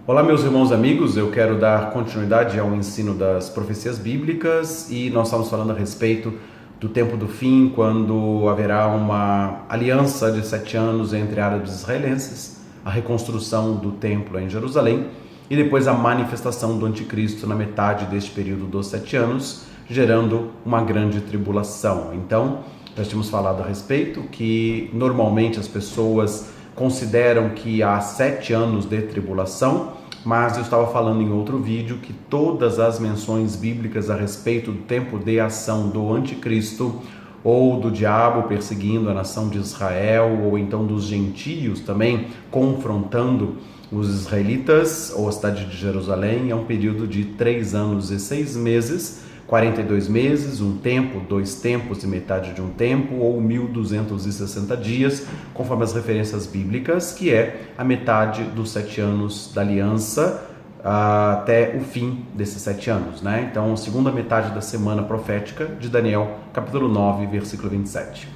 Olá, meus irmãos e amigos, eu quero dar continuidade ao ensino das profecias bíblicas e nós estamos falando a respeito do tempo do fim, quando haverá uma aliança de 7 anos entre árabes e israelenses, a reconstrução do templo em Jerusalém e depois a manifestação do anticristo na metade deste período dos 7 anos, gerando uma grande tribulação. Então, nós tínhamos falado a respeito que normalmente as pessoas consideram que há 7 anos de tribulação, mas eu estava falando em outro vídeo que todas as menções bíblicas a respeito do tempo de ação do anticristo ou do diabo perseguindo a nação de Israel, ou então dos gentios também confrontando os israelitas ou a cidade de Jerusalém, é um período de 3 anos e 6 meses, 42 meses, um tempo, 2 tempos e metade de um tempo, ou 1260 dias, conforme as referências bíblicas, que é a metade dos 7 anos da aliança até o fim desses 7 anos, né? Então, segunda metade da semana profética de Daniel, capítulo 9, versículo 27.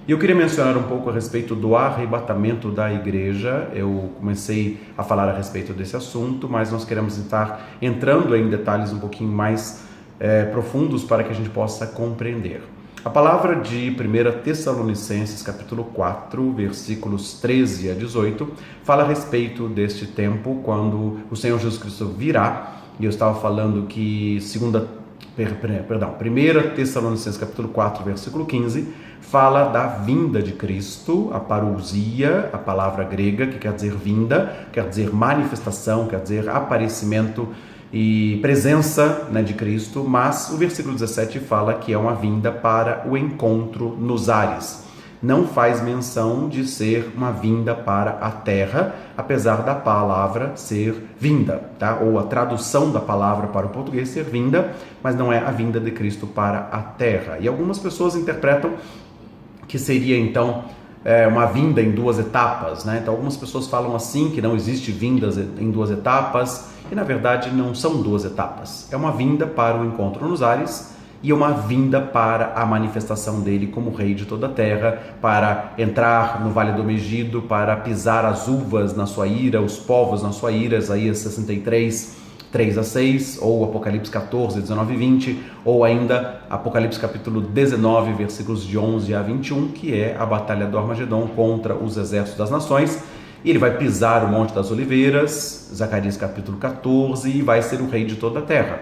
E eu queria mencionar um pouco a respeito do arrebatamento da igreja. Eu comecei a falar a respeito desse assunto, mas nós queremos estar entrando em detalhes um pouquinho mais profundos para que a gente possa compreender. A palavra de 1 Tessalonicenses, capítulo 4, versículos 13 a 18, fala a respeito deste tempo, quando o Senhor Jesus Cristo virá, e eu estava falando que 1 Tessalonicenses, capítulo 4, versículo 15, fala da vinda de Cristo, a parousia, a palavra grega, que quer dizer vinda, quer dizer manifestação, quer dizer aparecimento e presença, né, de Cristo, mas o versículo 17 fala que é uma vinda para o encontro nos ares. Não faz menção de ser uma vinda para a terra, apesar da palavra ser vinda, tá? Ou a tradução da palavra para o português ser vinda, mas não é a vinda de Cristo para a terra. E algumas pessoas interpretam que seria então uma vinda em 2 etapas, né? Então algumas pessoas falam assim, que não existe vindas em 2 etapas, e na verdade não são 2 etapas. É uma vinda para o encontro nos ares e uma vinda para a manifestação dele como rei de toda a terra, para entrar no Vale do Megido, para pisar as uvas na sua ira, os povos na sua ira, Isaías 63, 3 a 6, ou Apocalipse 14, 19 e 20, ou ainda Apocalipse capítulo 19, versículos de 11 a 21, que é a batalha do Armagedon contra os exércitos das nações. E ele vai pisar o Monte das Oliveiras, Zacarias capítulo 14, e vai ser o rei de toda a terra.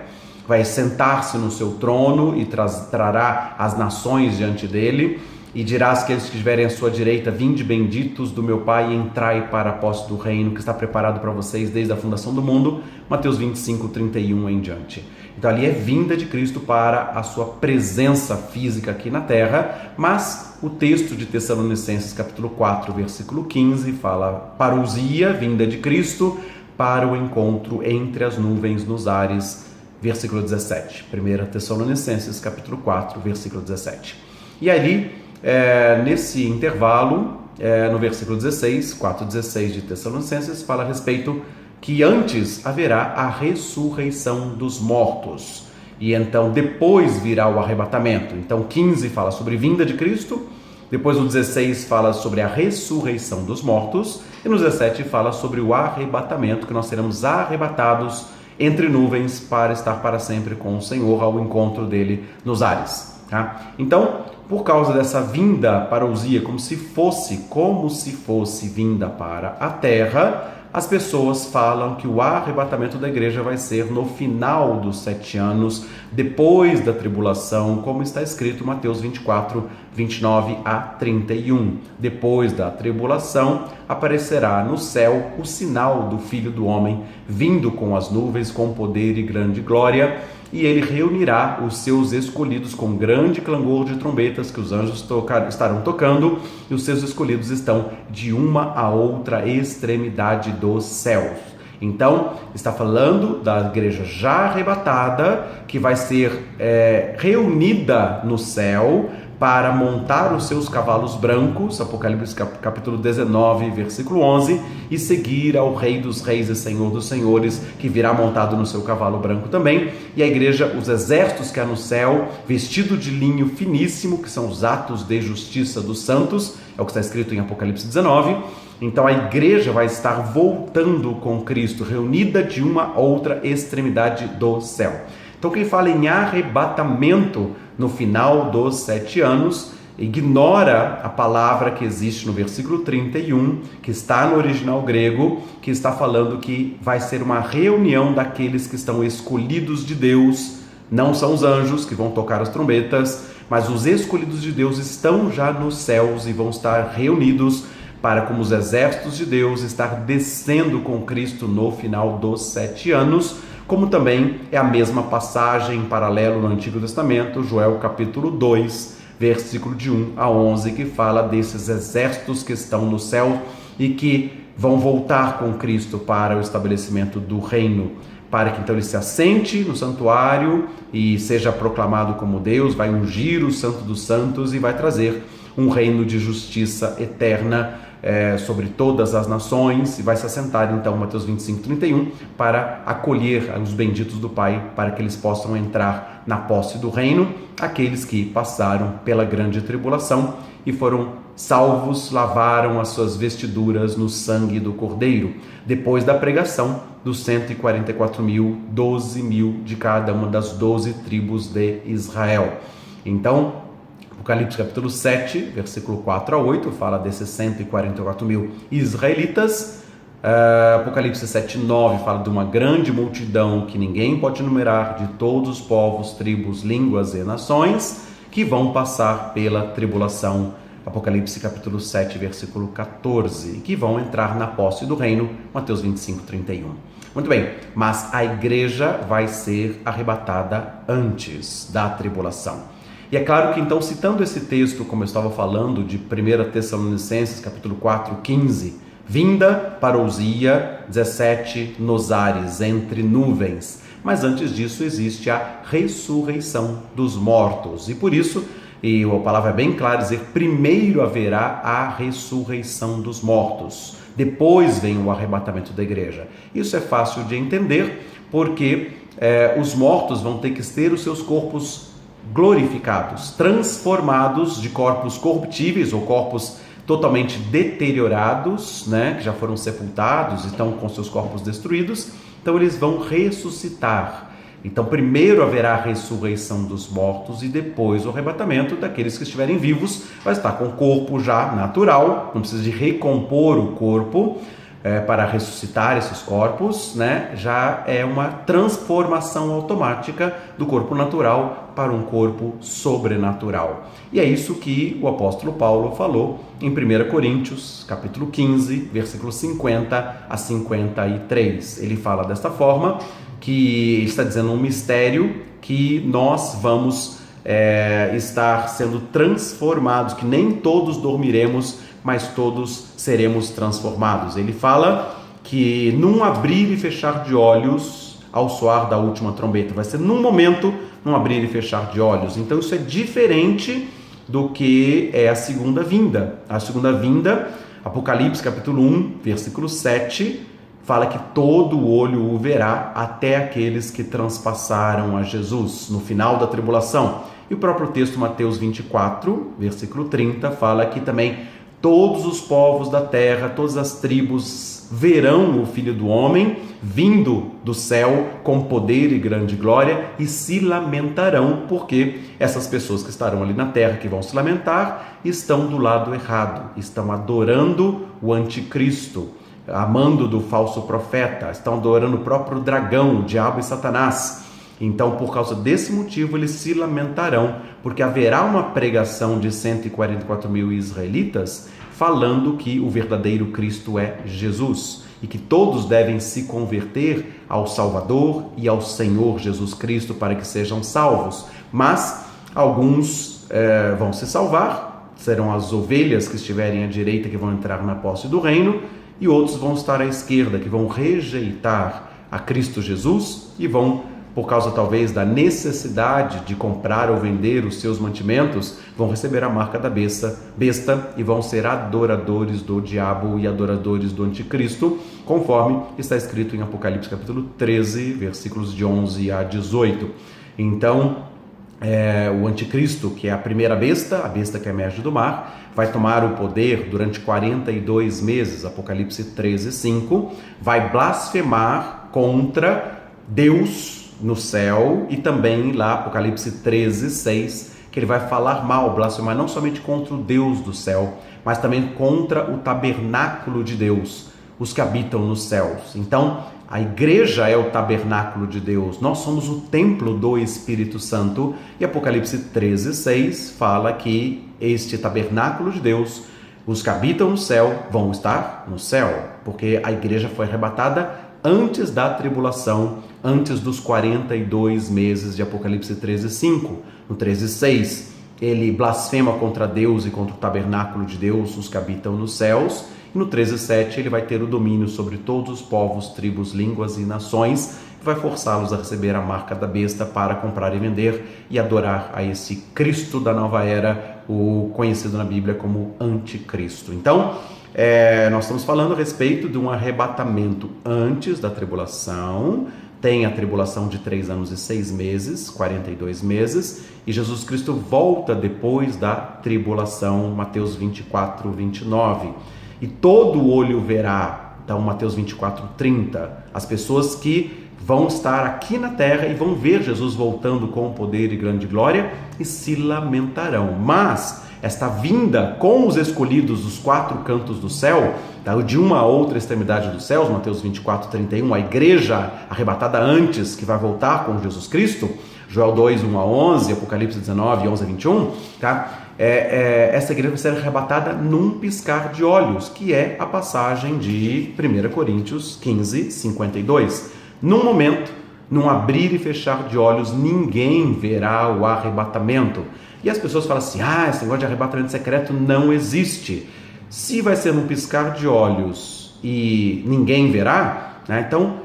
Vai sentar-se no seu trono e trará as nações diante dele, e dirá àqueles que estiverem à sua direita: vinde benditos do meu Pai, e entrai para a posse do reino que está preparado para vocês desde a fundação do mundo. Mateus 25, 31 em diante. Então ali é vinda de Cristo para a sua presença física aqui na terra, mas o texto de Tessalonicenses capítulo 4, versículo 15, fala parousia, vinda de Cristo, para o encontro entre as nuvens nos ares, versículo 17. 1 Tessalonicenses capítulo 4, versículo 17. E ali, nesse intervalo, no versículo 16, 4:16 de Tessalonicenses, fala a respeito que antes haverá a ressurreição dos mortos, e então depois virá o arrebatamento. Então 15 fala sobre vinda de Cristo, depois o 16 fala sobre a ressurreição dos mortos, e no 17 fala sobre o arrebatamento, que nós seremos arrebatados entre nuvens para estar para sempre com o Senhor, ao encontro dele nos ares, tá? Então, por causa dessa vinda parousia, como se fosse vinda para a terra, as pessoas falam que o arrebatamento da igreja vai ser no final dos 7 anos, depois da tribulação, como está escrito em Mateus 24, 29 a 31. Depois da tribulação, aparecerá no céu o sinal do Filho do Homem, vindo com as nuvens, com poder e grande glória, e ele reunirá os seus escolhidos com grande clangor de trombetas que os anjos estarão tocando, e os seus escolhidos estão de uma a outra extremidade dos céus. Então, está falando da igreja já arrebatada, que vai ser reunida no céu para montar os seus cavalos brancos, Apocalipse capítulo 19, versículo 11, e seguir ao Rei dos Reis e Senhor dos Senhores, que virá montado no seu cavalo branco também. E a igreja, os exércitos que há no céu, vestido de linho finíssimo, que são os atos de justiça dos santos, é o que está escrito em Apocalipse 19, Então a igreja vai estar voltando com Cristo, reunida de uma outra extremidade do céu. Então quem fala em arrebatamento no final dos 7 anos, ignora a palavra que existe no versículo 31, que está no original grego, que está falando que vai ser uma reunião daqueles que estão escolhidos de Deus. Não são os anjos que vão tocar as trombetas, mas os escolhidos de Deus estão já nos céus e vão estar reunidos para, como os exércitos de Deus, estar descendo com Cristo no final dos 7 anos, como também é a mesma passagem em paralelo no Antigo Testamento, Joel capítulo 2, versículo de 1 a 11, que fala desses exércitos que estão no céu e que vão voltar com Cristo para o estabelecimento do reino, para que então ele se assente no santuário e seja proclamado como Deus, vai ungir o Santo dos Santos e vai trazer um reino de justiça eterna sobre todas as nações, e vai se assentar então, Mateus 25, 31, para acolher os benditos do Pai, para que eles possam entrar na posse do reino, aqueles que passaram pela grande tribulação e foram salvos, lavaram as suas vestiduras no sangue do Cordeiro, depois da pregação dos 144 mil, 12 mil de cada uma das 12 tribos de Israel. Então, Apocalipse capítulo 7, versículo 4 a 8, fala desses 144 mil israelitas. Apocalipse 7, 9 fala de uma grande multidão que ninguém pode numerar, de todos os povos, tribos, línguas e nações, que vão passar pela tribulação. Apocalipse capítulo 7, versículo 14, que vão entrar na posse do reino. Mateus 25, 31. Muito bem, mas a igreja vai ser arrebatada antes da tribulação. E é claro que então, citando esse texto, como eu estava falando, de 1 Tessalonicenses, capítulo 4, 15, vinda, parousia, 17, nos ares, entre nuvens. Mas antes disso existe a ressurreição dos mortos. E por isso, e a palavra é bem clara, dizer, primeiro haverá a ressurreição dos mortos. Depois vem o arrebatamento da igreja. Isso é fácil de entender, porque os mortos vão ter que ter os seus corpos glorificados, transformados de corpos corruptíveis ou corpos totalmente deteriorados, que já foram sepultados e estão com seus corpos destruídos. Então eles vão ressuscitar. Então primeiro haverá a ressurreição dos mortos e depois o arrebatamento daqueles que estiverem vivos. Vai estar com o corpo já natural, não precisa de recompor o corpo para ressuscitar esses corpos, já é uma transformação automática do corpo natural para um corpo sobrenatural. E é isso que o apóstolo Paulo falou em 1 Coríntios, capítulo 15, versículos 50 a 53. Ele fala desta forma, que está dizendo um mistério, que nós vamos estar sendo transformados, que nem todos dormiremos, mas todos seremos transformados. Ele fala que num abrir e fechar de olhos, ao soar da última trombeta, vai ser num momento, num abrir e fechar de olhos. Então isso é diferente do que é a segunda vinda. A segunda vinda, Apocalipse capítulo 1, versículo 7, fala que todo o olho o verá, até aqueles que transpassaram a Jesus no final da tribulação. E o próprio texto, Mateus 24, versículo 30, fala que também todos os povos da terra, todas as tribos verão o Filho do Homem vindo do céu com poder e grande glória e se lamentarão, porque essas pessoas que estarão ali na terra, que vão se lamentar, estão do lado errado, estão adorando o anticristo, amando do falso profeta, estão adorando o próprio dragão, o diabo e Satanás. Então, por causa desse motivo, eles se lamentarão, porque haverá uma pregação de 144 mil israelitas falando que o verdadeiro Cristo é Jesus e que todos devem se converter ao Salvador e ao Senhor Jesus Cristo para que sejam salvos. Mas alguns vão se salvar, serão as ovelhas que estiverem à direita que vão entrar na posse do reino, e outros vão estar à esquerda, que vão rejeitar a Cristo Jesus e vão, por causa talvez da necessidade de comprar ou vender os seus mantimentos, vão receber a marca da besta e vão ser adoradores do diabo e adoradores do anticristo, conforme está escrito em Apocalipse capítulo 13, versículos de 11 a 18. Então, o anticristo, que é a primeira besta, a besta que emerge do mar, vai tomar o poder durante 42 meses, Apocalipse 13:5, vai blasfemar contra Deus no céu, e também lá, Apocalipse 13:6, que ele vai falar mal, blasfemar não somente contra o Deus do céu, mas também contra o tabernáculo de Deus, os que habitam nos céus. Então, a igreja é o tabernáculo de Deus, nós somos o templo do Espírito Santo, e Apocalipse 13:6 fala que este tabernáculo de Deus, os que habitam no céu, vão estar no céu, porque a igreja foi arrebatada antes da tribulação, antes dos 42 meses de Apocalipse 13:5. No 13:6, ele blasfema contra Deus e contra o tabernáculo de Deus, os que habitam nos céus. E no 13:7, ele vai ter o domínio sobre todos os povos, tribos, línguas e nações, e vai forçá-los a receber a marca da besta para comprar e vender e adorar a esse Cristo da nova era, o conhecido na Bíblia como Anticristo. Então, nós estamos falando a respeito de um arrebatamento antes da tribulação. Tem a tribulação de 3 anos e 6 meses, 42 meses, e Jesus Cristo volta depois da tribulação, Mateus 24:29. E todo olho verá, então Mateus 24:30, as pessoas que vão estar aqui na terra e vão ver Jesus voltando com poder e grande glória e se lamentarão. Mas esta vinda com os escolhidos dos 4 cantos do céu, de uma a outra extremidade dos céus, Mateus 24:31, a igreja arrebatada antes, que vai voltar com Jesus Cristo, Joel 2, 1-11, Apocalipse 19, 11-21, tá? Essa igreja vai ser arrebatada num piscar de olhos, que é a passagem de 1 Coríntios 15, 52. Num momento, num abrir e fechar de olhos, ninguém verá o arrebatamento. E as pessoas falam assim, esse negócio de arrebatamento secreto não existe. Se vai ser num piscar de olhos e ninguém verá, né, então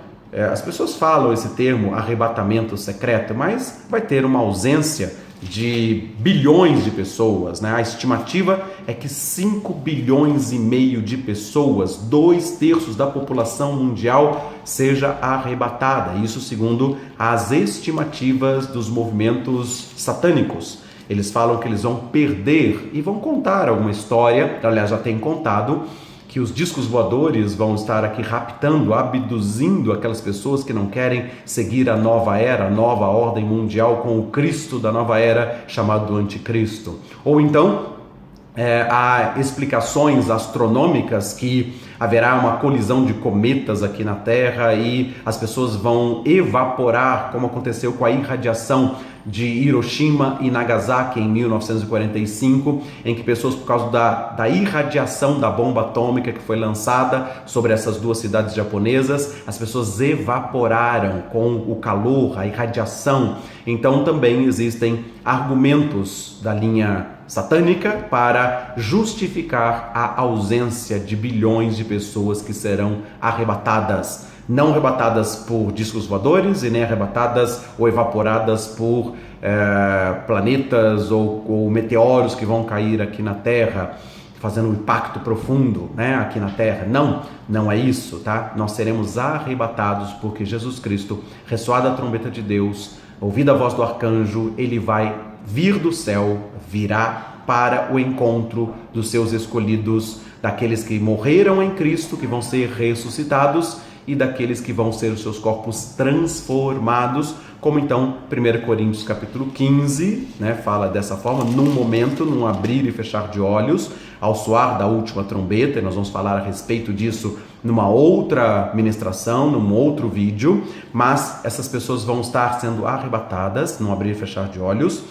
as pessoas falam esse termo arrebatamento secreto, mas vai ter uma ausência de bilhões de pessoas, né? A estimativa é que 5 bilhões e meio de pessoas, 2/3 da população mundial, seja arrebatada. Isso segundo as estimativas dos movimentos satânicos. Eles falam que eles vão perder e vão contar alguma história, aliás já tem contado, que os discos voadores vão estar aqui raptando, abduzindo aquelas pessoas que não querem seguir a nova era, a nova ordem mundial com o Cristo da nova era, chamado Anticristo. Ou então, há explicações astronômicas que haverá uma colisão de cometas aqui na Terra e as pessoas vão evaporar, como aconteceu com a irradiação de Hiroshima e Nagasaki em 1945, em que pessoas, por causa da irradiação da bomba atômica que foi lançada sobre essas 2 cidades japonesas, as pessoas evaporaram com o calor, a irradiação. Então também existem argumentos da linha satânica para justificar a ausência de bilhões de pessoas que serão arrebatadas. Não arrebatadas por discos voadores e nem arrebatadas ou evaporadas por planetas ou meteoros que vão cair aqui na Terra, fazendo um impacto profundo, né, aqui na Terra. Não é isso, tá? Nós seremos arrebatados porque Jesus Cristo, ressoada a trombeta de Deus, ouvida a voz do arcanjo, ele vai vir do céu, virá para o encontro dos seus escolhidos, daqueles que morreram em Cristo, que vão ser ressuscitados, e daqueles que vão ser os seus corpos transformados, como então 1 Coríntios capítulo 15, né, fala dessa forma, num momento, num abrir e fechar de olhos, ao soar da última trombeta, e nós vamos falar a respeito disso numa outra ministração, num outro vídeo, mas essas pessoas vão estar sendo arrebatadas, num abrir e fechar de olhos,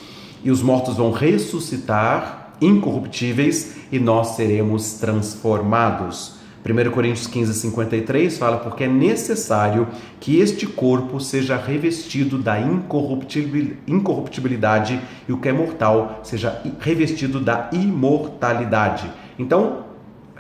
e os mortos vão ressuscitar incorruptíveis e nós seremos transformados. 1 Coríntios 15, 53 fala, porque é necessário que este corpo seja revestido da incorruptibilidade e o que é mortal seja revestido da imortalidade. Então,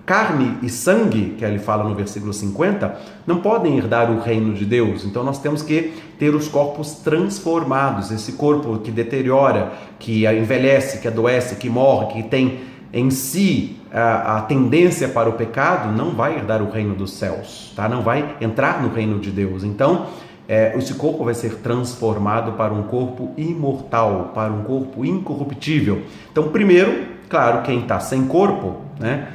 carne e sangue, que ele fala no versículo 50, não podem herdar o reino de Deus. Então nós temos que ter os corpos transformados, esse corpo que deteriora, que envelhece, que adoece, que morre, que tem em si a tendência para o pecado, não vai herdar o reino dos céus, tá? Não vai entrar no reino de Deus. Então, esse corpo vai ser transformado para um corpo imortal, para um corpo incorruptível. Então, primeiro, claro, quem está sem corpo, né?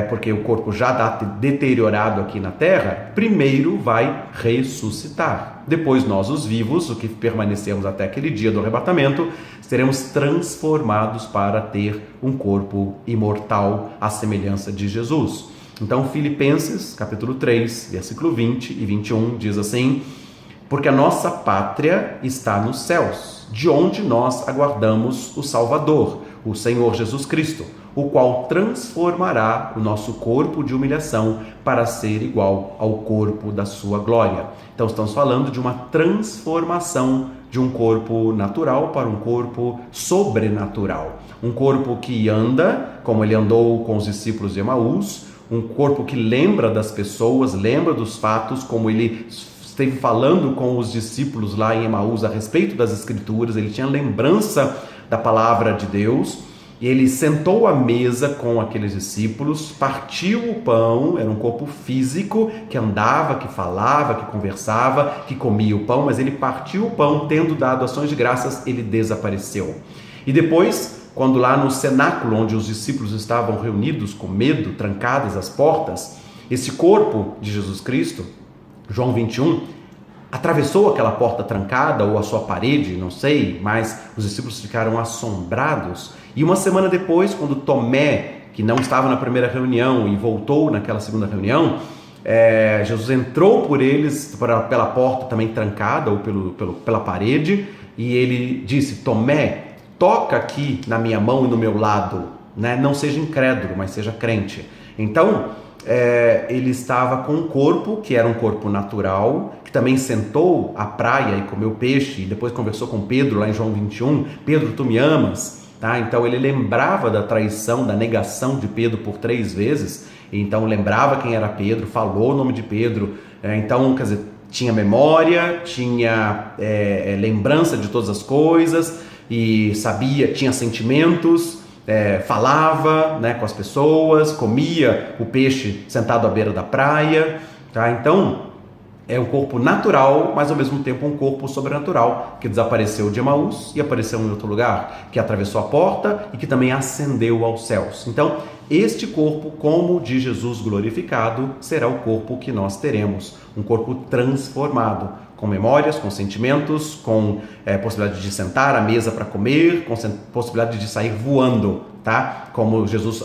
Porque o corpo já está deteriorado aqui na terra, primeiro vai ressuscitar. Depois nós, os vivos, o que permanecemos até aquele dia do arrebatamento, seremos transformados para ter um corpo imortal à semelhança de Jesus. Então, Filipenses, capítulo 3, versículo 20 e 21, diz assim: porque a nossa pátria está nos céus, de onde nós aguardamos o Salvador, o Senhor Jesus Cristo, o qual transformará o nosso corpo de humilhação para ser igual ao corpo da sua glória. Então estamos falando de uma transformação de um corpo natural para um corpo sobrenatural. Um corpo que anda, como ele andou com os discípulos de Emaús, um corpo que lembra das pessoas, lembra dos fatos, como ele esteve falando com os discípulos lá em Emaús a respeito das Escrituras, ele tinha lembrança da palavra de Deus, e ele sentou à mesa com aqueles discípulos, partiu o pão, era um corpo físico que andava, que falava, que conversava, que comia o pão, mas ele partiu o pão, tendo dado ações de graças, ele desapareceu. E depois, quando lá no cenáculo, onde os discípulos estavam reunidos com medo, trancadas as portas, esse corpo de Jesus Cristo, João 21, atravessou aquela porta trancada ou a sua parede, não sei, mas os discípulos ficaram assombrados. E uma semana depois, quando Tomé, que não estava na primeira reunião e voltou naquela segunda reunião, Jesus entrou por eles pela porta também trancada ou pela parede, e ele disse: Tomé, toca aqui na minha mão e no meu lado, né? Não seja incrédulo, mas seja crente. Então, ele estava com um corpo que era um corpo natural, que também sentou à praia e comeu peixe, e depois conversou com Pedro lá em João 21, Pedro, tu me amas? Tá? Então ele lembrava da traição, da negação de Pedro por 3 vezes, então lembrava quem era Pedro, falou o nome de Pedro, então, quer dizer, tinha memória, tinha lembrança de todas as coisas, e sabia, tinha sentimentos, falava, né, com as pessoas, comia o peixe sentado à beira da praia, tá? Então é um corpo natural, mas ao mesmo tempo um corpo sobrenatural, que desapareceu de Emaús e apareceu em outro lugar, que atravessou a porta e que também ascendeu aos céus. Então, este corpo, como o de Jesus glorificado, será o corpo que nós teremos, um corpo transformado, com memórias, com sentimentos, com possibilidade de sentar à mesa para comer, com possibilidade de sair voando, tá? Como Jesus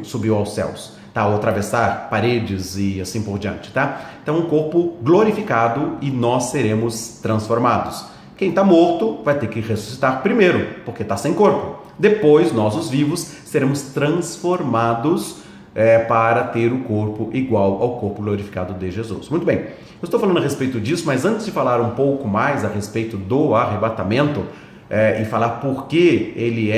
subiu aos céus, tá? Ou atravessar paredes e assim por diante, tá? Então, um corpo glorificado, e nós seremos transformados. Quem está morto vai ter que ressuscitar primeiro, porque está sem corpo. Depois, nós, os vivos, seremos transformados para ter o corpo igual ao corpo glorificado de Jesus. Muito bem, eu estou falando a respeito disso, mas antes de falar um pouco mais a respeito do arrebatamento e falar por que ele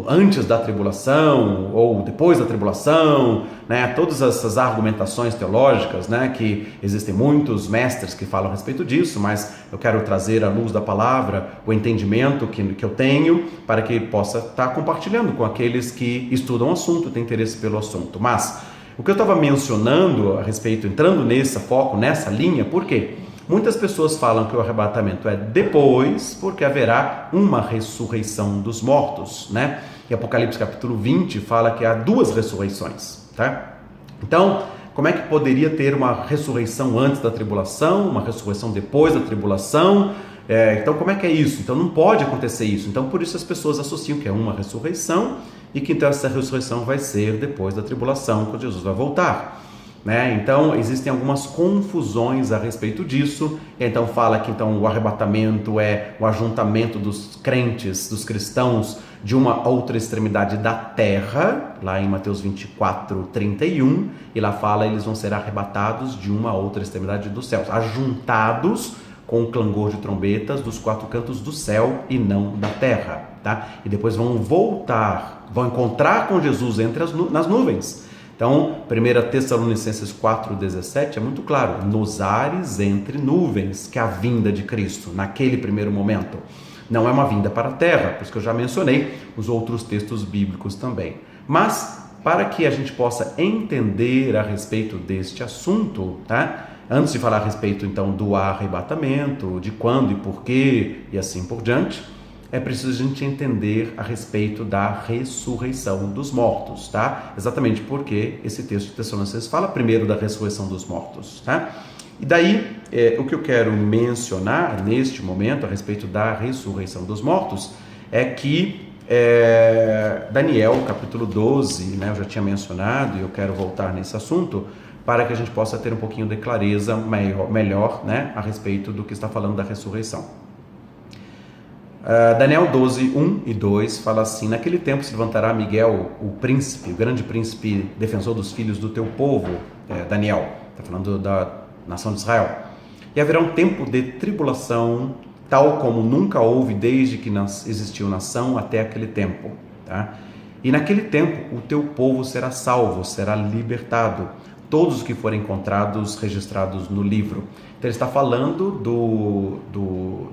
antes da tribulação ou depois da tribulação, né? Todas essas argumentações teológicas, né? Que existem muitos mestres que falam a respeito disso, mas eu quero trazer à luz da palavra o entendimento que eu tenho, para que possa estar compartilhando com aqueles que estudam o assunto, têm interesse pelo assunto. Mas o que eu estava mencionando a respeito, entrando nesse foco, nessa linha, por quê? Muitas pessoas falam que o arrebatamento é depois, porque haverá uma ressurreição dos mortos, né? E Apocalipse capítulo 20 fala que há 2 ressurreições, tá? Então, como é que poderia ter uma ressurreição antes da tribulação, uma ressurreição depois da tribulação? Então, como é que é isso? Então, não pode acontecer isso. Então, por isso as pessoas associam que é uma ressurreição e que então essa ressurreição vai ser depois da tribulação, quando Jesus vai voltar. Né? Então existem algumas confusões a respeito disso. Então fala que então o arrebatamento é o ajuntamento dos crentes, dos cristãos, de uma outra extremidade da terra, lá em Mateus 24, 31, e lá fala eles vão ser arrebatados de uma outra extremidade dos céus, ajuntados com o clangor de trombetas dos 4 cantos do céu e não da terra, tá? E depois vão voltar, vão encontrar com Jesus nas nuvens. Então, 1 Tessalonicenses 4,17 é muito claro, nos ares entre nuvens, que é a vinda de Cristo, naquele primeiro momento. Não é uma vinda para a terra, por isso que eu já mencionei os outros textos bíblicos também. Mas, para que a gente possa entender a respeito deste assunto, tá? Antes de falar a respeito, então, do arrebatamento, de quando e porquê e assim por diante, é preciso a gente entender a respeito da ressurreição dos mortos, tá? Exatamente porque esse texto de Tessalonicenses fala primeiro da ressurreição dos mortos, tá? E daí, o que eu quero mencionar neste momento a respeito da ressurreição dos mortos é que Daniel, capítulo 12, né, eu já tinha mencionado e eu quero voltar nesse assunto para que a gente possa ter um pouquinho de clareza melhor, né, a respeito do que está falando da ressurreição. Daniel 12, 1 e 2 fala assim: naquele tempo se levantará Miguel, o príncipe, o grande príncipe defensor dos filhos do teu povo, Daniel, está falando da nação de Israel, e haverá um tempo de tribulação, tal como nunca houve desde que existiu nação até aquele tempo, tá? E naquele tempo o teu povo será salvo, será libertado, todos os que forem encontrados registrados no livro. Então ele está falando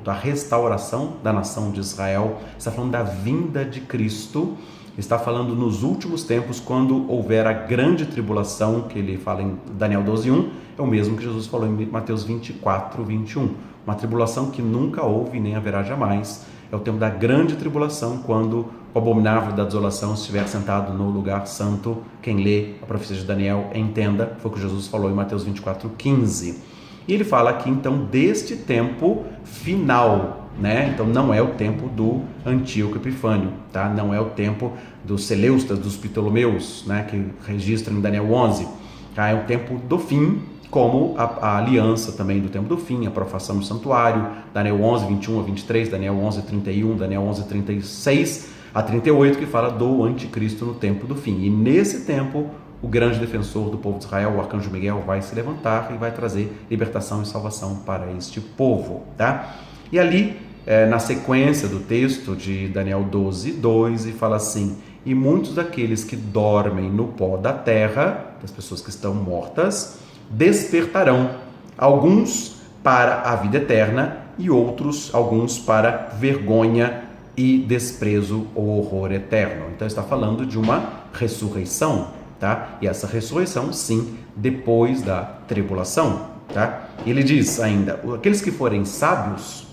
da restauração da nação de Israel, está falando da vinda de Cristo, está falando nos últimos tempos, quando houver a grande tribulação, que ele fala em Daniel 12:1, é o mesmo que Jesus falou em Mateus 24:21, uma tribulação que nunca houve nem haverá jamais. É o tempo da grande tribulação, quando o abominável da desolação estiver sentado no lugar santo. Quem lê a profecia de Daniel entenda, foi o que Jesus falou em Mateus 24:15. E ele fala aqui então deste tempo final, né? Então não é o tempo do Antíoco Epifânio, tá? Não é o tempo dos Seleustas, dos Ptolomeus, né? Que registram em Daniel 11, tá? É o tempo do fim, como a aliança também do tempo do fim, a profação do santuário, Daniel 11, 21 a 23, Daniel 11, 31, Daniel 11, 36 a 38, que fala do anticristo no tempo do fim. E nesse tempo, o grande defensor do povo de Israel, o arcanjo Miguel, vai se levantar e vai trazer libertação e salvação para este povo, tá? E ali, na sequência do texto de Daniel 12, 2, e fala assim: e muitos daqueles que dormem no pó da terra, das pessoas que estão mortas, despertarão, alguns para a vida eterna e alguns para vergonha e desprezo ou horror eterno. Então está falando de uma ressurreição, tá? E essa ressurreição, sim, depois da tribulação, tá? Ele diz ainda: aqueles que forem sábios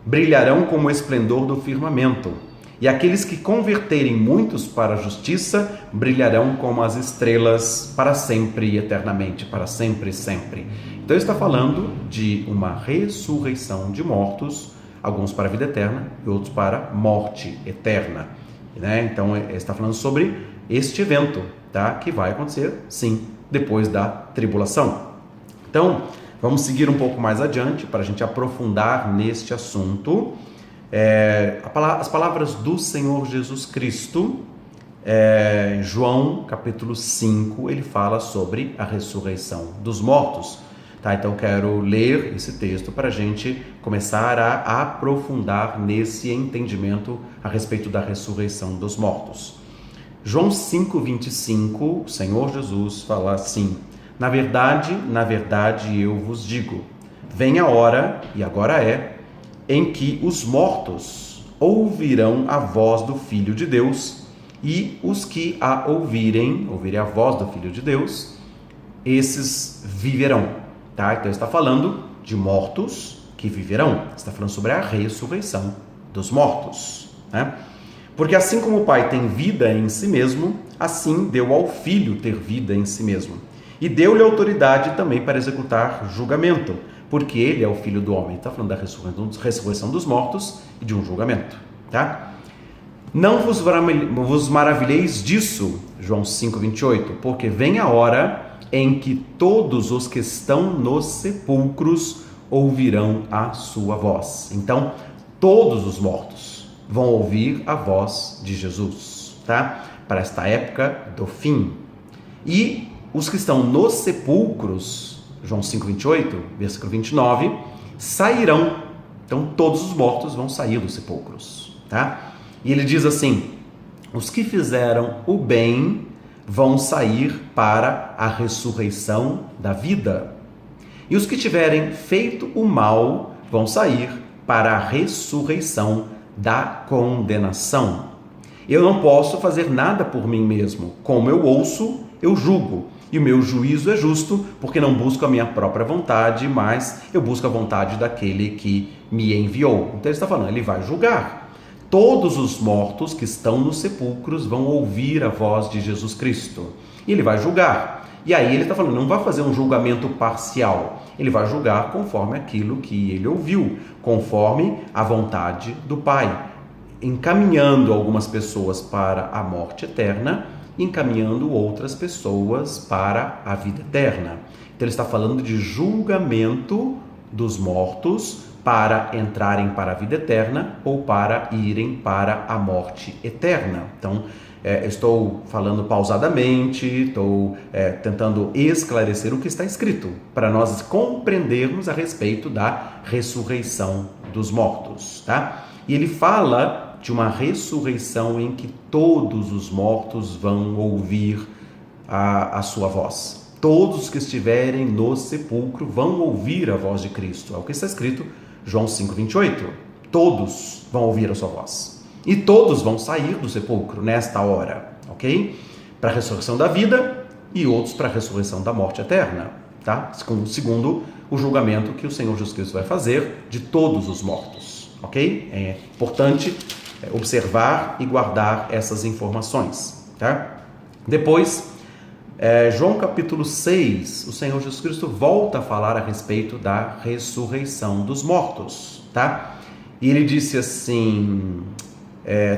brilharão como o esplendor do firmamento, e aqueles que converterem muitos para a justiça brilharão como as estrelas para sempre e eternamente, para sempre e sempre. Então está falando de uma ressurreição de mortos, alguns para a vida eterna e outros para a morte eterna, né? Então está falando sobre este evento, tá? Que vai acontecer, sim, depois da tribulação. Então vamos seguir um pouco mais adiante para a gente aprofundar neste assunto. As palavras do Senhor Jesus Cristo, em João capítulo 5, ele fala sobre a ressurreição dos mortos, tá? Então quero ler esse texto para a gente começar a aprofundar nesse entendimento a respeito da ressurreição dos mortos. João 5:25, o Senhor Jesus fala assim: na verdade, eu vos digo, vem a hora, e agora é, em que os mortos ouvirão a voz do Filho de Deus, e os que a ouvirem a voz do Filho de Deus, esses viverão, tá? Então está falando de mortos que viverão, está falando sobre a ressurreição dos mortos, né? Porque assim como o Pai tem vida em si mesmo, assim deu ao Filho ter vida em si mesmo, e deu-lhe autoridade também para executar julgamento, porque ele é o Filho do Homem. Está falando da ressurreição dos mortos e de um julgamento, tá? Não vos maravilheis disso, João 5:28, porque vem a hora em que todos os que estão nos sepulcros ouvirão a sua voz. Então, todos os mortos vão ouvir a voz de Jesus, tá? Para esta época do fim. E os que estão nos sepulcros, João 5:28, versículo 29, sairão. Então todos os mortos vão sair dos sepulcros, tá? E ele diz assim: os que fizeram o bem vão sair para a ressurreição da vida, e os que tiverem feito o mal vão sair para a ressurreição da condenação. Eu não posso fazer nada por mim mesmo, como eu ouço, eu julgo, E o meu juízo é justo, porque não busco a minha própria vontade, mas eu busco a vontade daquele que me enviou. Então ele está falando, ele vai julgar. Todos os mortos que estão nos sepulcros vão ouvir a voz de Jesus Cristo. E ele vai julgar. E aí ele está falando, não vai fazer um julgamento parcial. Ele vai julgar conforme aquilo que ele ouviu, conforme a vontade do Pai, encaminhando algumas pessoas para a morte eterna, encaminhando outras pessoas para a vida eterna. Então ele está falando de julgamento dos mortos para entrarem para a vida eterna ou para irem para a morte eterna. Então, estou falando pausadamente, estou tentando esclarecer o que está escrito, para nós compreendermos a respeito da ressurreição dos mortos, tá? E ele fala de uma ressurreição em que todos os mortos vão ouvir a sua voz. Todos que estiverem no sepulcro vão ouvir a voz de Cristo. É o que está escrito João 5,28. Todos vão ouvir a sua voz. E todos vão sair do sepulcro nesta hora, ok? Para a ressurreição da vida e outros para a ressurreição da morte eterna, tá? Segundo o julgamento que o Senhor Jesus Cristo vai fazer de todos os mortos, ok? É importante observar e guardar essas informações, tá? Depois, João capítulo 6, o Senhor Jesus Cristo volta a falar a respeito da ressurreição dos mortos, tá? E ele disse assim,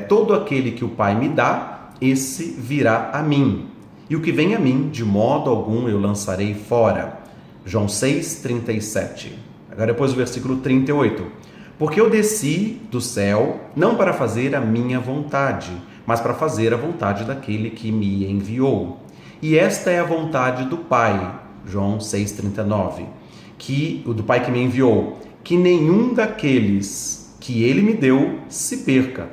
todo aquele que o Pai me dá, esse virá a mim, e o que vem a mim, de modo algum eu lançarei fora. João 6:37. Agora depois o versículo 38. Porque eu desci do céu, não para fazer a minha vontade, mas para fazer a vontade daquele que me enviou. E esta é a vontade do Pai, João 6:39, do Pai que me enviou, que nenhum daqueles que ele me deu se perca,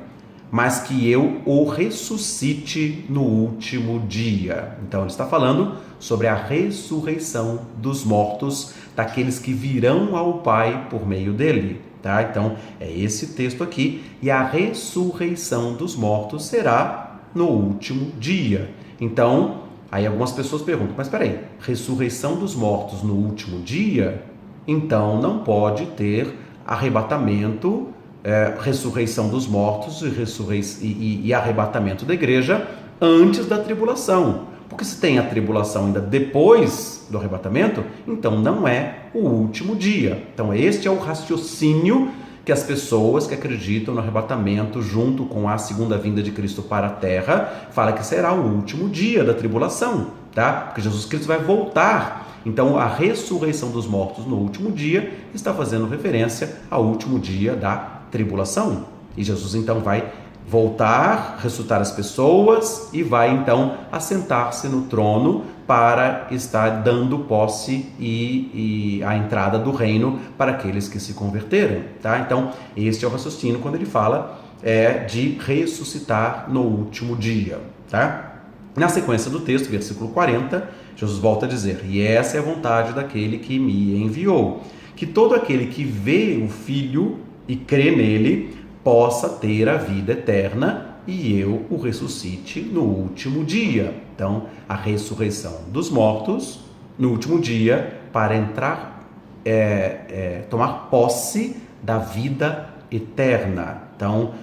mas que eu o ressuscite no último dia. Então ele está falando sobre a ressurreição dos mortos, daqueles que virão ao Pai por meio dele. Tá? Então é esse texto aqui, e a ressurreição dos mortos será no último dia. Então, aí algumas pessoas perguntam, mas espera aí, ressurreição dos mortos no último dia? Então não pode ter arrebatamento, ressurreição dos mortos e arrebatamento da igreja antes da tribulação. Porque se tem a tribulação ainda depois do arrebatamento, então não é o último dia. Então este é o raciocínio que as pessoas que acreditam no arrebatamento junto com a segunda vinda de Cristo para a terra, fala que será o último dia da tribulação, tá? Porque Jesus Cristo vai voltar. Então a ressurreição dos mortos no último dia está fazendo referência ao último dia da tribulação. E Jesus então vai voltar, ressuscitar as pessoas e vai então assentar-se no trono para estar dando posse e a entrada do reino para aqueles que se converteram, tá? Então, este é o raciocínio quando ele fala de ressuscitar no último dia, tá? Na sequência do texto, versículo 40, Jesus volta a dizer, e essa é a vontade daquele que me enviou, que todo aquele que vê o Filho e crê nele, possa ter a vida eterna e eu o ressuscite no último dia. Então, a ressurreição dos mortos no último dia para entrar, tomar posse da vida eterna. Então,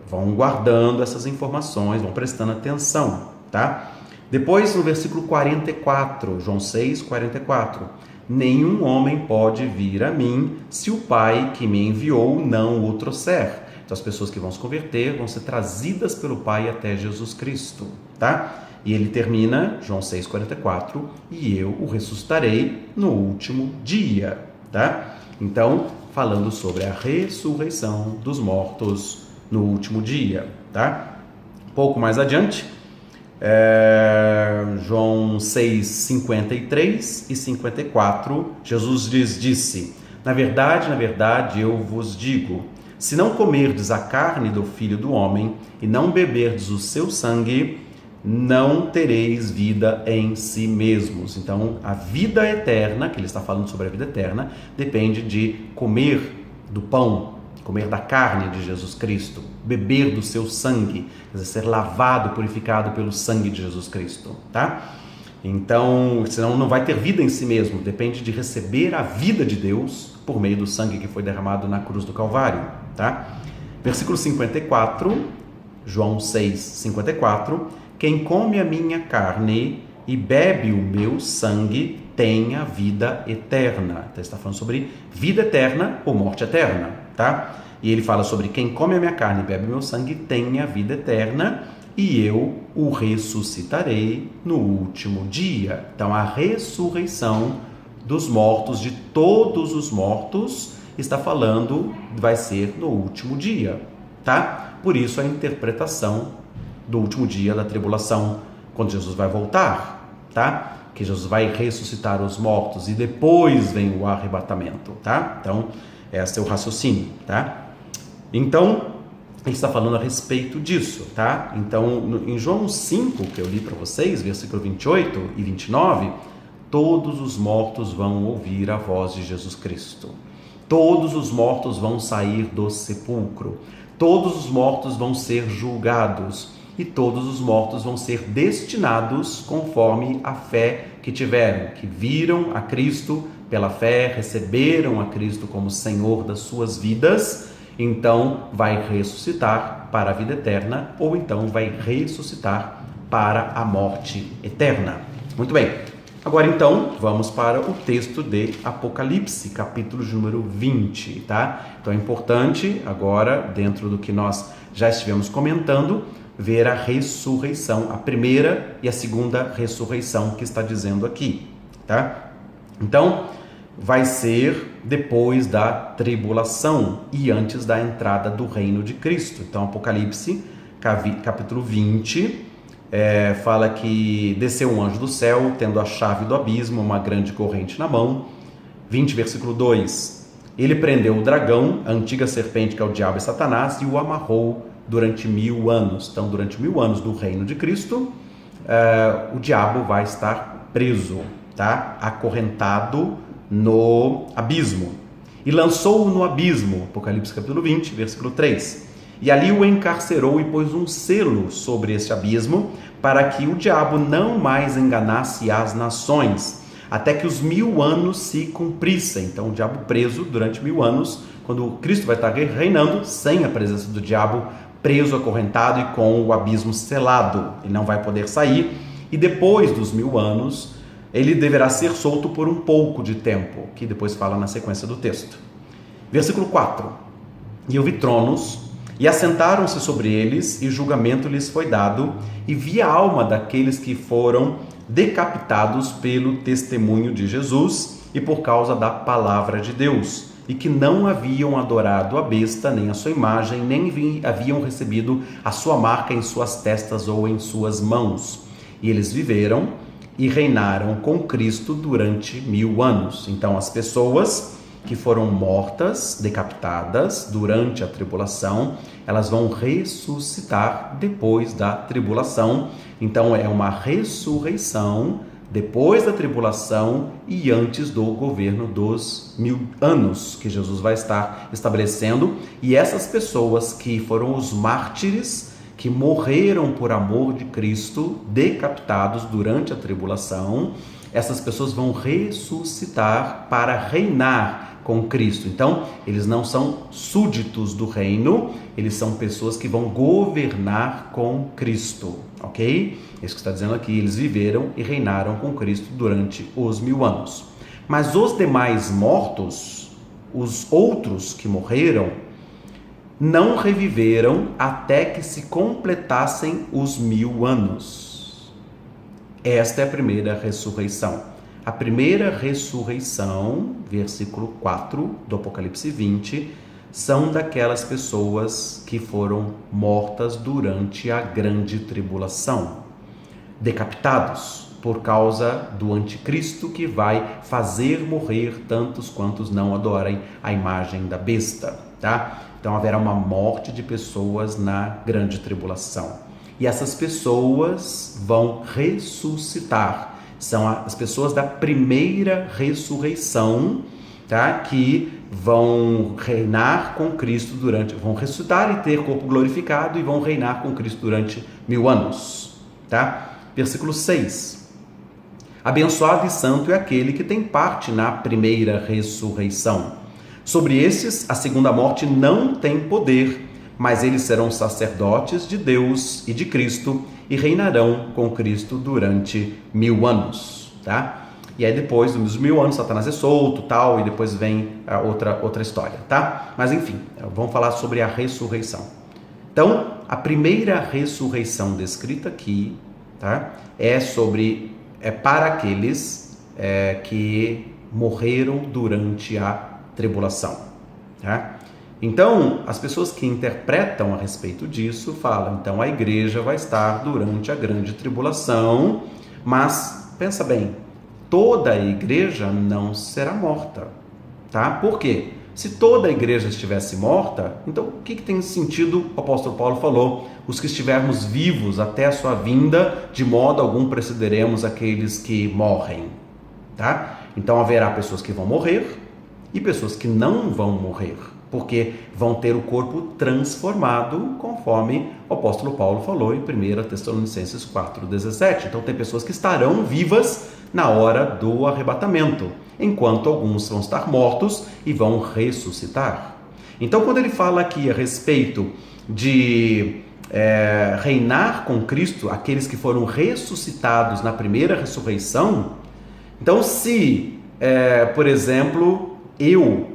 vão guardando essas informações, vão prestando atenção, tá? Depois, no versículo 44, João 6:44, nenhum homem pode vir a mim se o Pai que me enviou não o trouxer. Então, as pessoas que vão se converter vão ser trazidas pelo Pai até Jesus Cristo, tá? E ele termina, João 6:44, e eu o ressuscitarei no último dia, tá? Então, falando sobre a ressurreição dos mortos no último dia, tá? Um pouco mais adiante, João 6:53 e 54, Jesus disse, na verdade, eu vos digo, se não comerdes a carne do Filho do Homem e não beberdes o seu sangue, não tereis vida em si mesmos. Então, a vida eterna, que ele está falando sobre a vida eterna, depende de comer do pão, comer da carne de Jesus Cristo, beber do seu sangue, quer dizer, ser lavado, purificado pelo sangue de Jesus Cristo, tá? Então, senão não vai ter vida em si mesmo, depende de receber a vida de Deus por meio do sangue que foi derramado na cruz do Calvário, tá? Versículo 54, João 6, 54, quem come a minha carne e bebe o meu sangue tem a vida eterna. Então, está falando sobre vida eterna ou morte eterna, tá? E ele fala sobre quem come a minha carne e bebe o meu sangue tem a vida eterna e eu o ressuscitarei no último dia. Então, a ressurreição dos mortos, de todos os mortos, está falando, vai ser no último dia, tá? Por isso a interpretação do último dia da tribulação, quando Jesus vai voltar, tá? Que Jesus vai ressuscitar os mortos e depois vem o arrebatamento, tá? Então, esse é o raciocínio, tá? Então, ele está falando a respeito disso, tá? Então, em João 5, que eu li para vocês, versículo 28 e 29, todos os mortos vão ouvir a voz de Jesus Cristo. Todos os mortos vão sair do sepulcro. Todos os mortos vão ser julgados. E todos os mortos vão ser destinados conforme a fé que tiveram, que viram a Cristo pela fé, receberam a Cristo como Senhor das suas vidas, então vai ressuscitar para a vida eterna, ou então vai ressuscitar para a morte eterna. Muito bem. Agora, então, vamos para o texto de Apocalipse, capítulo de número 20, tá? Então, é importante, agora, dentro do que nós já estivemos comentando, ver a ressurreição, a primeira e a segunda ressurreição que está dizendo aqui, tá? Então, vai ser depois da tribulação e antes da entrada do reino de Cristo. Então, Apocalipse, capítulo 20... fala que desceu um anjo do céu, tendo a chave do abismo, uma grande corrente na mão. 20, versículo 2. Ele prendeu o dragão, a antiga serpente que é o diabo e Satanás, e o amarrou durante 1000 anos. Então, durante 1000 anos do reino de Cristo, o diabo vai estar preso, tá? Acorrentado no abismo. E lançou-o no abismo, Apocalipse capítulo 20, versículo 3. E ali o encarcerou e pôs um selo sobre esse abismo, para que o diabo não mais enganasse as nações, até que os 1000 anos se cumprissem. Então, o diabo preso durante 1000 anos, quando Cristo vai estar reinando, sem a presença do diabo, preso, acorrentado e com o abismo selado. Ele não vai poder sair, e depois dos 1000 anos, ele deverá ser solto por um pouco de tempo, que depois fala na sequência do texto. Versículo 4. E eu vi tronos, e assentaram-se sobre eles, e julgamento lhes foi dado, e vi a alma daqueles que foram decapitados pelo testemunho de Jesus e por causa da palavra de Deus, e que não haviam adorado a besta, nem a sua imagem, nem haviam recebido a sua marca em suas testas ou em suas mãos. E eles viveram e reinaram com Cristo durante 1000 anos. Então, as pessoas que foram mortas, decapitadas durante a tribulação, elas vão ressuscitar depois da tribulação. Então, é uma ressurreição depois da tribulação e antes do governo dos 1000 anos que Jesus vai estar estabelecendo. E essas pessoas que foram os mártires, que morreram por amor de Cristo, decapitados durante a tribulação, essas pessoas vão ressuscitar para reinar com Cristo. Então, eles não são súditos do reino, eles são pessoas que vão governar com Cristo, ok? Isso que está dizendo aqui, eles viveram e reinaram com Cristo durante os 1000 anos. Mas os demais mortos, os outros que morreram, não reviveram até que se completassem os 1000 anos. Esta é a primeira ressurreição. A primeira ressurreição, versículo 4 do Apocalipse 20, são daquelas pessoas que foram mortas durante a grande tribulação, decapitados por causa do anticristo que vai fazer morrer tantos quantos não adorem a imagem da besta, tá? Então haverá uma morte de pessoas na grande tribulação. E essas pessoas vão ressuscitar. São as pessoas da primeira ressurreição, tá? Que vão reinar com Cristo vão ressuscitar e ter corpo glorificado e vão reinar com Cristo durante 1000 anos, tá? Versículo 6. Abençoado e santo é aquele que tem parte na primeira ressurreição. Sobre esses, a segunda morte não tem poder, mas eles serão sacerdotes de Deus e de Cristo e reinarão com Cristo durante 1000 anos, tá? E aí depois dos 1000 anos, Satanás é solto, tal, e depois vem a outra história, tá? Mas enfim, vamos falar sobre a ressurreição. Então, a primeira ressurreição descrita aqui, tá? É para aqueles que morreram durante a tribulação, tá? Então, as pessoas que interpretam a respeito disso falam, então a igreja vai estar durante a grande tribulação, mas pensa bem, toda a igreja não será morta, tá? Por quê? Se toda a igreja estivesse morta, então o que tem sentido, o apóstolo Paulo falou, os que estivermos vivos até a sua vinda, de modo algum precederemos aqueles que morrem, tá? Então haverá pessoas que vão morrer e pessoas que não vão morrer, porque vão ter o corpo transformado, conforme o apóstolo Paulo falou em 1 Tessalonicenses 4,17. Então tem pessoas que estarão vivas na hora do arrebatamento, enquanto alguns vão estar mortos e vão ressuscitar. Então quando ele fala aqui a respeito de reinar com Cristo, aqueles que foram ressuscitados na primeira ressurreição, então se, por exemplo, eu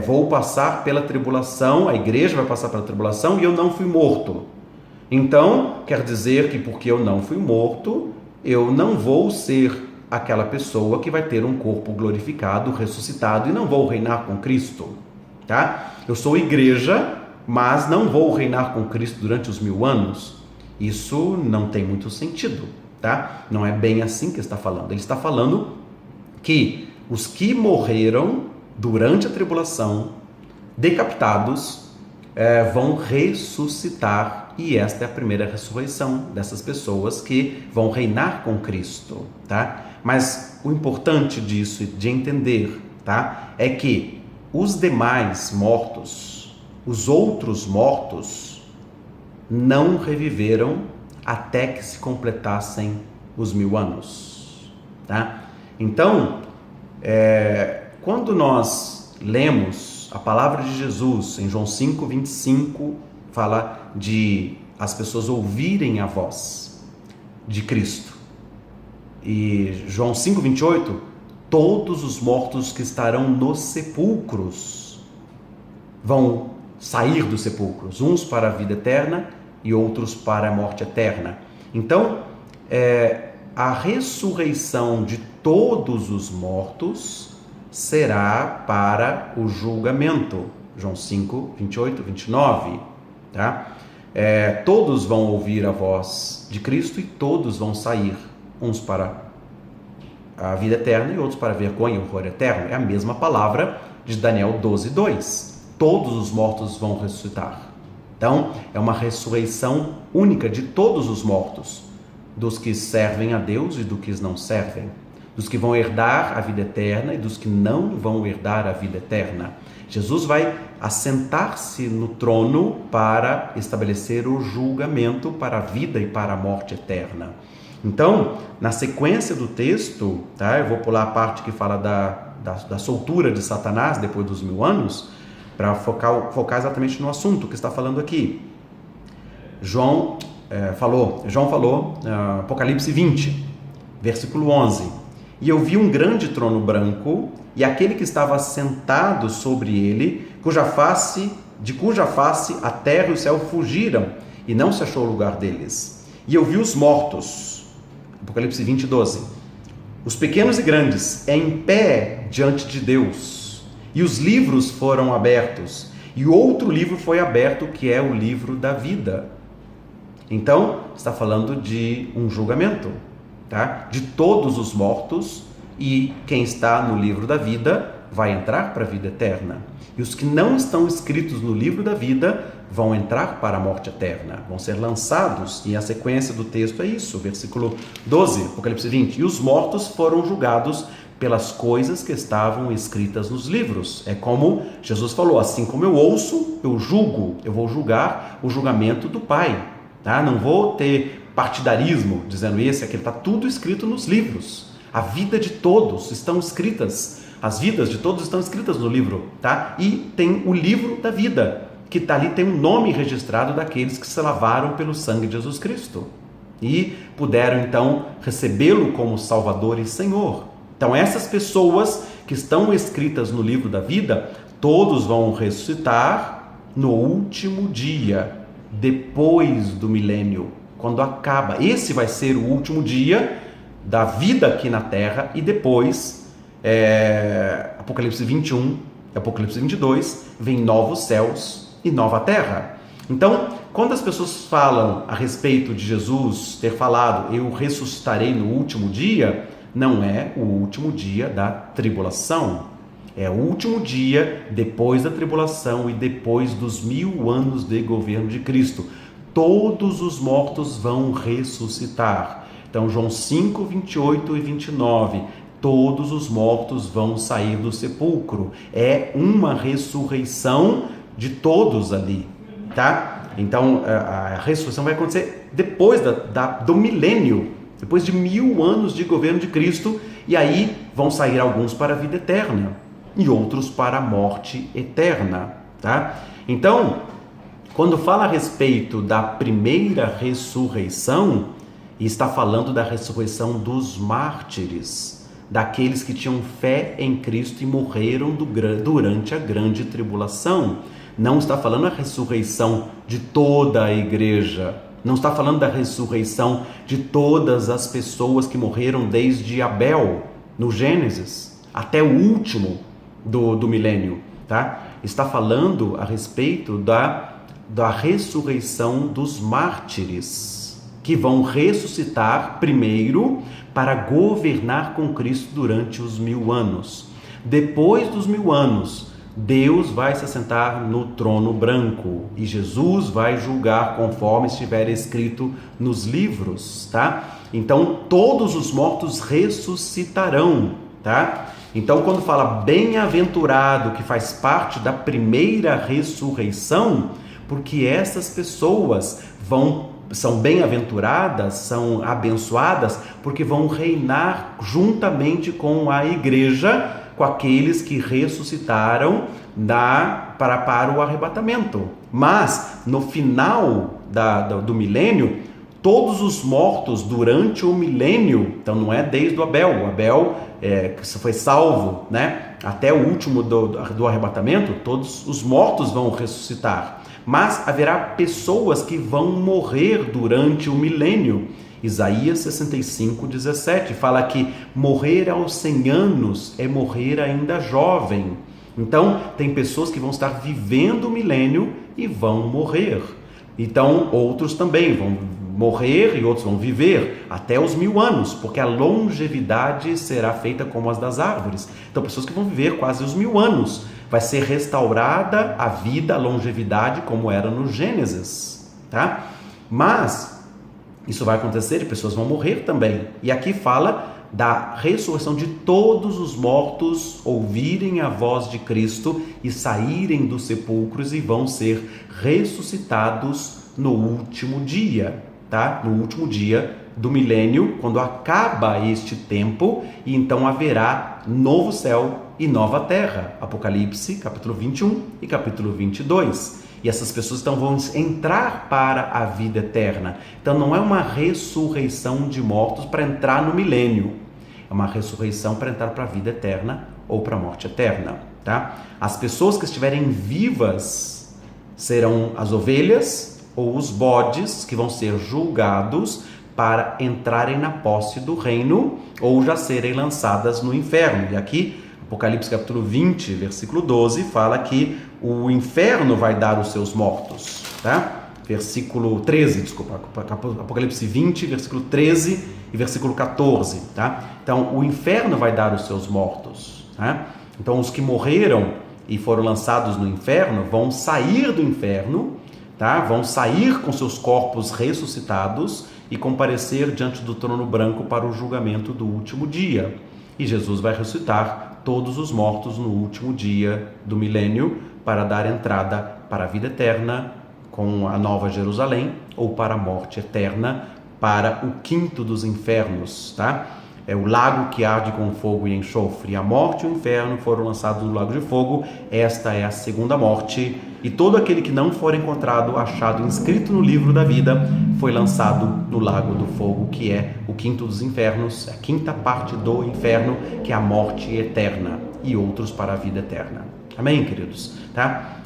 vou passar pela tribulação, a igreja vai passar pela tribulação e eu não fui morto. Então, quer dizer que porque eu não fui morto, eu não vou ser aquela pessoa que vai ter um corpo glorificado, ressuscitado e não vou reinar com Cristo, tá? Eu sou igreja, mas não vou reinar com Cristo durante os 1000 anos. Isso não tem muito sentido, tá? Não é bem assim que ele está falando. Ele está falando que os que morreram durante a tribulação, decapitados, vão ressuscitar, e esta é a primeira ressurreição dessas pessoas que vão reinar com Cristo, tá? Mas o importante disso, de entender, tá, é que os demais mortos, os outros mortos, não reviveram até que se completassem os 1000 anos, tá? Então, quando nós lemos a palavra de Jesus em João 5:25, fala de as pessoas ouvirem a voz de Cristo. E João 5:28, todos os mortos que estarão nos sepulcros vão sair dos sepulcros, uns para a vida eterna e outros para a morte eterna. Então, a ressurreição de todos os mortos será para o julgamento. João 5:28, 29, tá? Todos vão ouvir a voz de Cristo e todos vão sair, uns para a vida eterna e outros para a vergonha e horror eterno. É a mesma palavra de Daniel 12:2. Todos os mortos vão ressuscitar. Então, é uma ressurreição única de todos os mortos, dos que servem a Deus e dos que não servem, dos que vão herdar a vida eterna e dos que não vão herdar a vida eterna. Jesus vai assentar-se no trono para estabelecer o julgamento para a vida e para a morte eterna. Então, na sequência do texto, tá, eu vou pular a parte que fala da soltura de Satanás depois dos 1000 anos, para focar exatamente no assunto que está falando aqui. João falou, Apocalipse 20, versículo 11. E eu vi um grande trono branco, e aquele que estava sentado sobre ele, de cuja face a terra e o céu fugiram, e não se achou lugar deles. E eu vi os mortos, Apocalipse 20, 12, os pequenos e grandes, em pé diante de Deus, e os livros foram abertos, e outro livro foi aberto, que é o livro da vida. Então, está falando de um julgamento, tá? De todos os mortos, e quem está no livro da vida vai entrar para a vida eterna. E os que não estão escritos no livro da vida vão entrar para a morte eterna, vão ser lançados, e a sequência do texto é isso, versículo 12, Apocalipse 20. E os mortos foram julgados pelas coisas que estavam escritas nos livros. É como Jesus falou, assim como eu ouço, eu julgo, eu vou julgar o julgamento do Pai. Tá? Não vou ter partidarismo, dizendo esse, aquele, está tudo escrito nos livros. A vida de todos estão escritas, as vidas de todos estão escritas no livro, tá? E tem o livro da vida, que tá ali, tem um nome registrado daqueles que se lavaram pelo sangue de Jesus Cristo e puderam então recebê-lo como Salvador e Senhor. Então essas pessoas que estão escritas no livro da vida, todos vão ressuscitar no último dia, depois do milênio, quando acaba. Esse vai ser o último dia da vida aqui na Terra, e depois, Apocalipse 21, Apocalipse 22, vem novos céus e nova terra. Então, quando as pessoas falam a respeito de Jesus ter falado, eu ressuscitarei no último dia, não é o último dia da tribulação. É o último dia depois da tribulação e depois dos 1000 anos de governo de Cristo. Todos os mortos vão ressuscitar. Então, João 5, 28 e 29, todos os mortos vão sair do sepulcro. É uma ressurreição de todos ali, tá? Então, a ressurreição vai acontecer depois do milênio, depois de 1000 anos de governo de Cristo, e aí vão sair alguns para a vida eterna e outros para a morte eterna, tá? Então, quando fala a respeito da primeira ressurreição, está falando da ressurreição dos mártires, daqueles que tinham fé em Cristo e morreram durante a grande tribulação. Não está falando da ressurreição de toda a igreja, não está falando da ressurreição de todas as pessoas que morreram desde Abel, no Gênesis, até o último do milênio, tá? Está falando a respeito da ressurreição dos mártires, que vão ressuscitar primeiro para governar com Cristo durante os 1000 anos. Depois dos 1000 anos, Deus vai se assentar no trono branco e Jesus vai julgar conforme estiver escrito nos livros, tá? Então, todos os mortos ressuscitarão, tá? Então, quando fala bem-aventurado, que faz parte da primeira ressurreição, porque essas pessoas são bem-aventuradas, são abençoadas, porque vão reinar juntamente com a igreja, com aqueles que ressuscitaram para o arrebatamento. Mas, no final do milênio, todos os mortos durante o milênio, então não é desde o Abel que foi salvo, né? Até o último do arrebatamento, todos os mortos vão ressuscitar. Mas haverá pessoas que vão morrer durante o milênio. Isaías 65, 17 fala que morrer aos 100 anos é morrer ainda jovem. Então, tem pessoas que vão estar vivendo o milênio e vão morrer. Então, outros também vão morrer e outros vão viver até os 1000 anos, porque a longevidade será feita como as das árvores. Então, pessoas que vão viver quase os 1000 anos. Vai ser restaurada a vida, a longevidade, como era no Gênesis, tá? Mas isso vai acontecer e pessoas vão morrer também. E aqui fala da ressurreição de todos os mortos ouvirem a voz de Cristo e saírem dos sepulcros e vão ser ressuscitados no último dia, tá? No último dia do milênio, quando acaba este tempo, e então haverá novo céu e nova terra. Apocalipse, capítulo 21 e capítulo 22. E essas pessoas então vão entrar para a vida eterna. Então não é uma ressurreição de mortos para entrar no milênio. É uma ressurreição para entrar para a vida eterna ou para a morte eterna, tá? As pessoas que estiverem vivas serão as ovelhas ou os bodes que vão ser julgados para entrarem na posse do reino ou já serem lançadas no inferno. E aqui, Apocalipse capítulo 20, versículo 12, fala que o inferno vai dar os seus mortos, tá? Versículo 13, desculpa, Apocalipse 20, versículo 13 e versículo 14, tá? Então, o inferno vai dar os seus mortos, tá? Então, os que morreram e foram lançados no inferno vão sair do inferno, tá? Vão sair com seus corpos ressuscitados e comparecer diante do trono branco para o julgamento do último dia. E Jesus vai ressuscitar todos os mortos no último dia do milênio para dar entrada para a vida eterna com a nova Jerusalém ou para a morte eterna, para o quinto dos infernos, tá? o lago que arde com fogo e enxofre. A morte e o inferno foram lançados no lago de fogo. Esta é a segunda morte. E todo aquele que não for encontrado, achado, inscrito no livro da vida, foi lançado no lago do fogo, que é o quinto dos infernos, a quinta parte do inferno, que é a morte eterna, e outros para a vida eterna. Amém, queridos? Tá?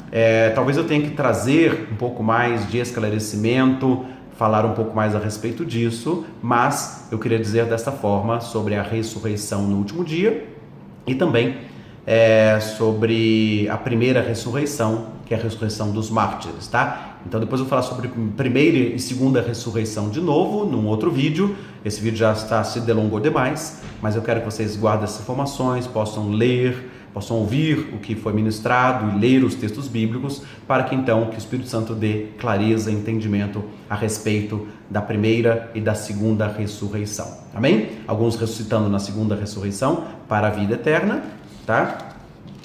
Talvez eu tenha que trazer um pouco mais de esclarecimento, falar um pouco mais a respeito disso, mas eu queria dizer desta forma sobre a ressurreição no último dia e também sobre a primeira ressurreição, que é a ressurreição dos mártires, tá? Então depois eu vou falar sobre primeira e segunda ressurreição de novo, num outro vídeo. Esse vídeo já se delongou demais, mas eu quero que vocês guardem essas informações, possam ler, possam ouvir o que foi ministrado e ler os textos bíblicos, para que então que o Espírito Santo dê clareza e entendimento a respeito da primeira e da segunda ressurreição. Amém? Alguns ressuscitando na segunda ressurreição para a vida eterna, tá?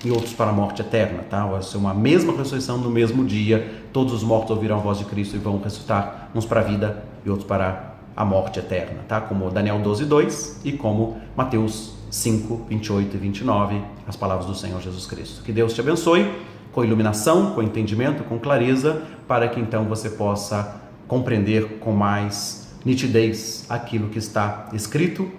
E outros para a morte eterna, tá? Vai ser uma mesma ressurreição no mesmo dia. Todos os mortos ouvirão a voz de Cristo e vão ressuscitar, uns para a vida e outros para a morte eterna, tá? Como Daniel 12:2 e como Mateus 5, 28 e 29, as palavras do Senhor Jesus Cristo. Que Deus te abençoe com iluminação, com entendimento, com clareza, para que então você possa compreender com mais nitidez aquilo que está escrito,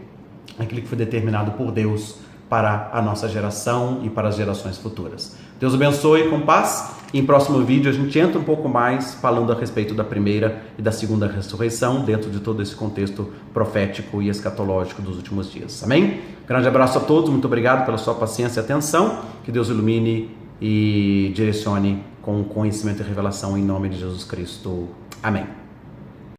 aquilo que foi determinado por Deus para a nossa geração e para as gerações futuras. Deus abençoe, com paz. Em próximo vídeo a gente entra um pouco mais falando a respeito da primeira e da segunda ressurreição, dentro de todo esse contexto profético e escatológico dos últimos dias. Amém? Grande abraço a todos, muito obrigado pela sua paciência e atenção. Que Deus ilumine e direcione com conhecimento e revelação em nome de Jesus Cristo. Amém.